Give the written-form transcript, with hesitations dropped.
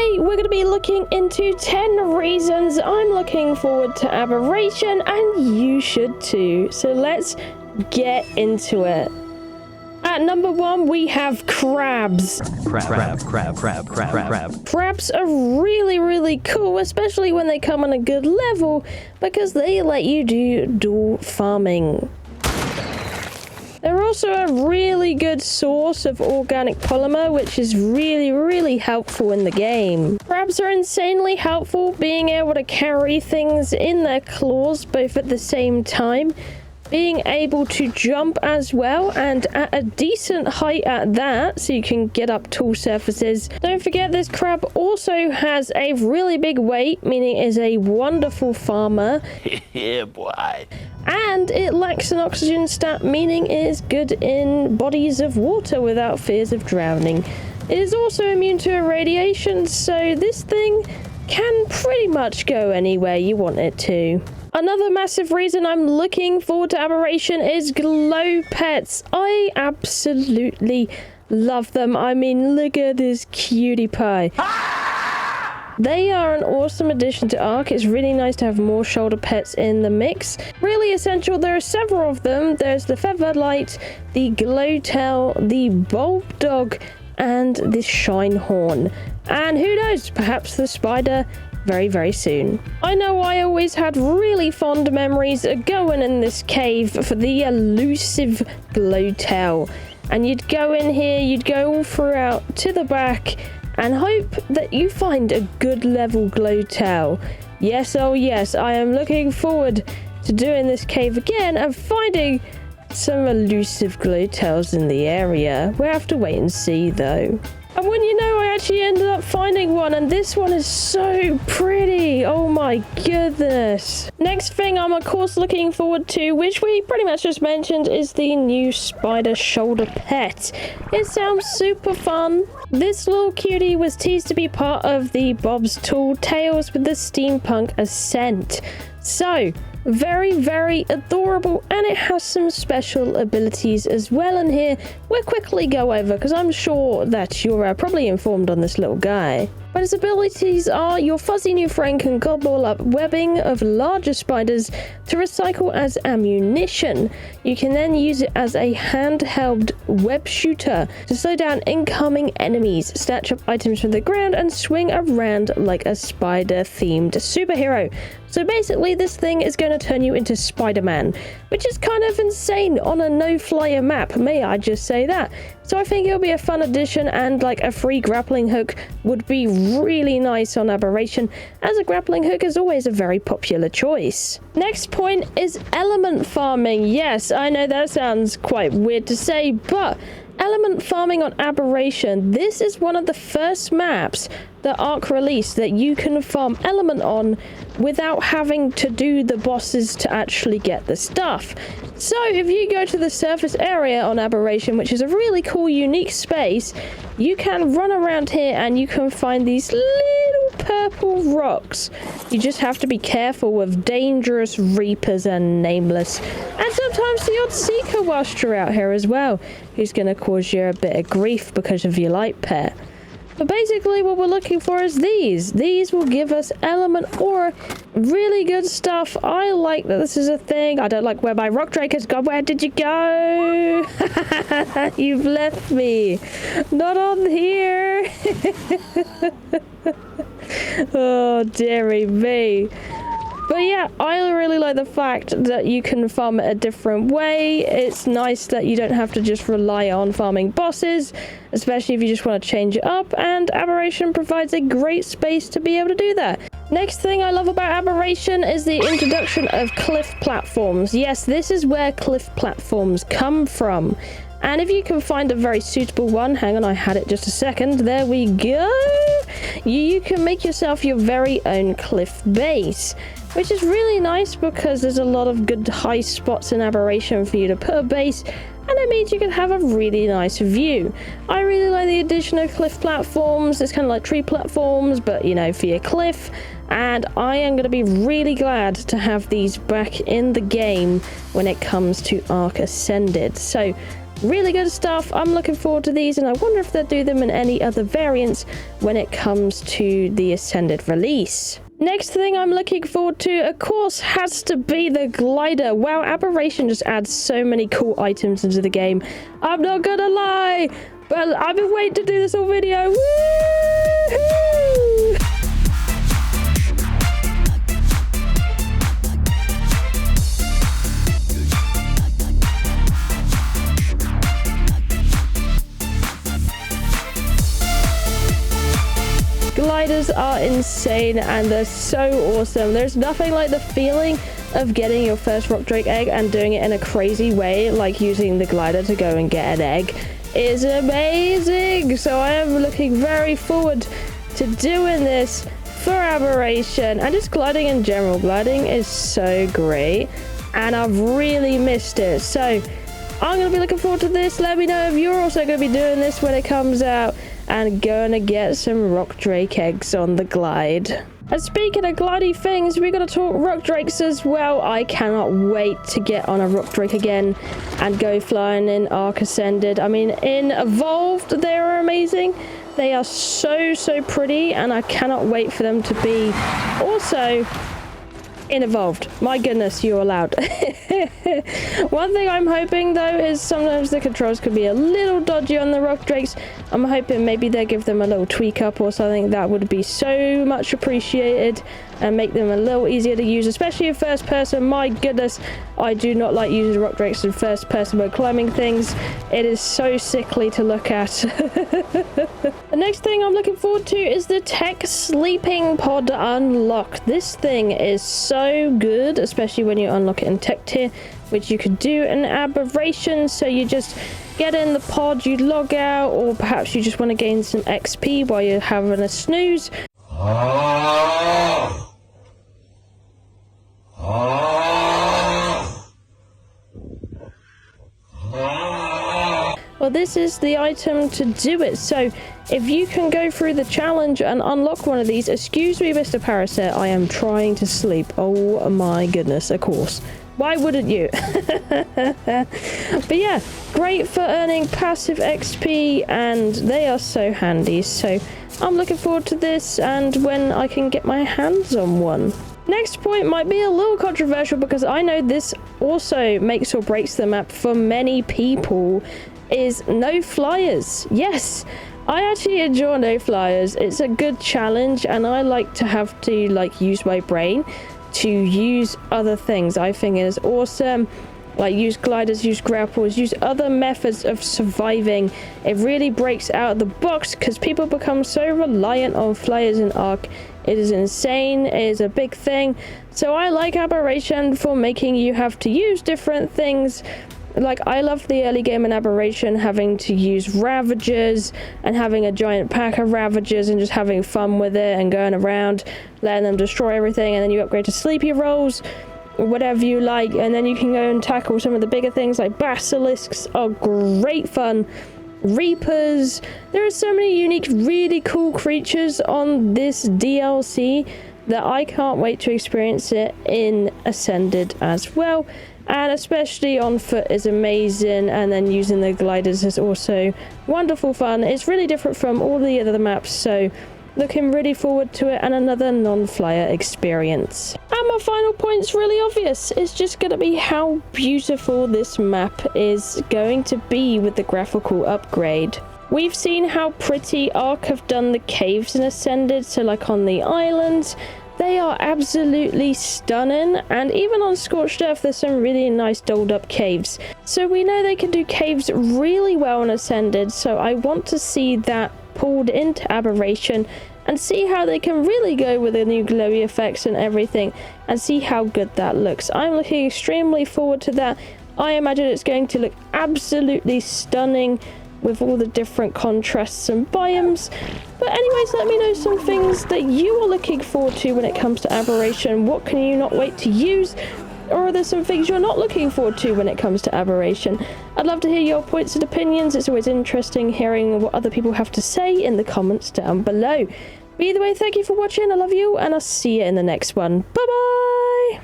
Today we're going to be looking into 10 reasons I'm looking forward to Aberration, and you should too. So let's get into it. At number 1 we have crabs. Crab. Crabs are really cool, especially when they come on a good level, because they let you do dual farming. They're also a really good source of organic polymer, which is really helpful in the game. Crabs are insanely helpful, being able to carry things in their claws both at the same time, being able to jump as well, and at a decent height at that, so you can get up tall surfaces. Don't forget, this crab also has a really big weight, meaning it is a wonderful farmer. Yeah, boy. And it lacks an oxygen stat, meaning it is good in bodies of water without fears of drowning. It is also immune to irradiation, so this thing can pretty much go anywhere you want it to. Another massive reason I'm looking forward to Aberration is glow pets. I absolutely love them. I mean, look at this cutie pie. They are an awesome addition to Ark. It's really nice to have more shoulder pets in the mix. Really essential. There are several of them. There's the Featherlight, the Glowtail, the Bulb Dog, and the Shinehorn. And who knows, perhaps the Spider very soon. I know I always had really fond memories of going in this cave for the elusive Glowtail. And you'd go in here, you'd go all throughout to the back, and hope that you find a good level Glowtail. Yes, oh yes, I am looking forward to doing this cave again and finding some elusive Glowtails in the area. We'll have to wait and see though. And when you know, I actually ended up finding one, and this one is so pretty. Oh my goodness. Next thing I'm of course looking forward to, which we pretty much just mentioned, is the new spider shoulder pet. It sounds super fun. This little cutie was teased to be part of the Bob's Tall Tales with the Steampunk Ascent. So, very adorable, and it has some special abilities as well in here we'll quickly go over, because I'm sure that you're probably informed on this little guy. But his abilities are: your fuzzy new friend can gobble up webbing of larger spiders to recycle as ammunition. You can then use it as a handheld web shooter to slow down incoming enemies, snatch up items from the ground, and swing around like a spider-themed superhero. So basically, this thing is going to turn you into Spider-Man, which is kind of insane on a no-flyer map, may I just say that. So I think it'll be a fun addition, and like a free grappling hook would be really nice on Aberration, as a grappling hook is always a very popular choice. Next point is element farming. Yes, I know that sounds quite weird to say, but element farming on Aberration, this is one of the first maps that Ark released that you can farm element on without having to do the bosses to actually get the stuff. So if you go to the surface area on Aberration, which is a really cool unique space, you can run around here and you can find these little purple rocks. You just have to be careful with dangerous reapers and nameless, and sometimes the odd seeker whilst you're out here as well, who's going to cause you a bit of grief because of your light pet. But basically what we're looking for is these. These will give us element ore. Really good stuff. I like that this is a thing. I don't like where my Rockdrakes has gone. Where did you go? You've left me. Not on here. Oh, dearie me. But yeah, I really like the fact that you can farm it a different way. It's nice that you don't have to just rely on farming bosses, especially if you just want to change it up, and Aberration provides a great space to be able to do that. Next thing I love about Aberration is the introduction of cliff platforms. Yes, this is where cliff platforms come from. And if you can find a very suitable one, hang on, I had it just a second, there we go. You can make yourself your very own cliff base, which is really nice because there's a lot of good high spots in Aberration for you to put a base, and it means you can have a really nice view. I really like the addition of cliff platforms. It's kind of like tree platforms, but you know, for your cliff. And I am going to be really glad to have these back in the game when it comes to Ark Ascended. So Really good stuff. I'm looking forward to these, and I wonder if they'll do them in any other variants when it comes to the Ascended release. Next thing I'm looking forward to, of course, has to be the glider. Wow, Aberration just adds so many cool items into the game. I'm not gonna lie, but I've been waiting to do this whole video. Woo-hoo! Gliders are insane and they're so awesome. There's nothing like the feeling of getting your first Rockdrake egg and doing it in a crazy way, like using the glider to go and get an egg, is amazing. So I am looking very forward to doing this for Aberration and just gliding in general. Gliding is so great and I've really missed it. So I'm going to be looking forward to this. Let me know if you're also going to be doing this when it comes out, and gonna get some Rockdrake eggs on the glide. And speaking of glidey things, we're gonna talk Rockdrakes as well. I cannot wait to get on a Rockdrake again and go flying in Ark Ascended. I mean, in Evolved, they are amazing. They are so pretty, and I cannot wait for them to be also in Evolved. My goodness, you're allowed. One thing I'm hoping though is sometimes the controls could be a little dodgy on the Rockdrakes. I'm hoping maybe they give them a little tweak up or something. That would be so much appreciated and make them a little easier to use, especially in first person. My goodness, I do not like using Rockdrakes in first person when climbing things. It is so sickly to look at. The next thing I'm looking forward to is the tech sleeping pod unlock. This thing is so good, especially when you unlock it in tech tier, which you could do in Aberration. So you just get in the pod, you log out, or perhaps you just want to gain some XP while you're having a snooze. Well, this is the item to do it. So if you can go through the challenge and unlock one of these, excuse me, Mr. Parasite, I am trying to sleep. Oh my goodness, of course. Why wouldn't you? But yeah, great for earning passive XP, and they are so handy. So I'm looking forward to this and when I can get my hands on one. Next point might be a little controversial because I know this also makes or breaks the map for many people, is no flyers. Yes, I actually enjoy no flyers. It's a good challenge and I like to have to use my brain to use other things. I think it is awesome. Like use gliders, use grapples, use other methods of surviving. It really breaks out of the box because people become so reliant on flyers in Ark. It is insane. It is a big thing. So I like Aberration for making you have to use different things. Like, I love the early game in Aberration having to use Ravagers and having a giant pack of Ravagers and just having fun with it and going around, letting them destroy everything, and then you upgrade to sleepy rolls, whatever you like, and then you can go and tackle some of the bigger things like basilisks. Are great fun. Reapers. There are so many unique, really cool creatures on this DLC that I can't wait to experience it in Ascended as well. And especially on foot is amazing, and then using the gliders is also wonderful fun. It's really different from all the other maps, so looking really forward to it and another non-flyer experience. And my final point's really obvious. It's just going to be how beautiful this map is going to be with the graphical upgrade. We've seen how pretty Ark have done the caves in Ascended, so like on the islands. They are absolutely stunning, and even on Scorched Earth there's some really nice dolled up caves. So we know they can do caves really well in Ascended, so I want to see that pulled into Aberration and see how they can really go with the new glowy effects and everything and see how good that looks. I'm looking extremely forward to that. I imagine it's going to look absolutely stunning with all the different contrasts and biomes. But anyways, let me know some things that you are looking forward to when it comes to Aberration. What can you not wait to use? Or are there some things you're not looking forward to when it comes to Aberration? I'd love to hear your points and opinions. It's always interesting hearing what other people have to say in the comments down below. But either way, thank you for watching. I love you, and I'll see you in the next one. Bye bye!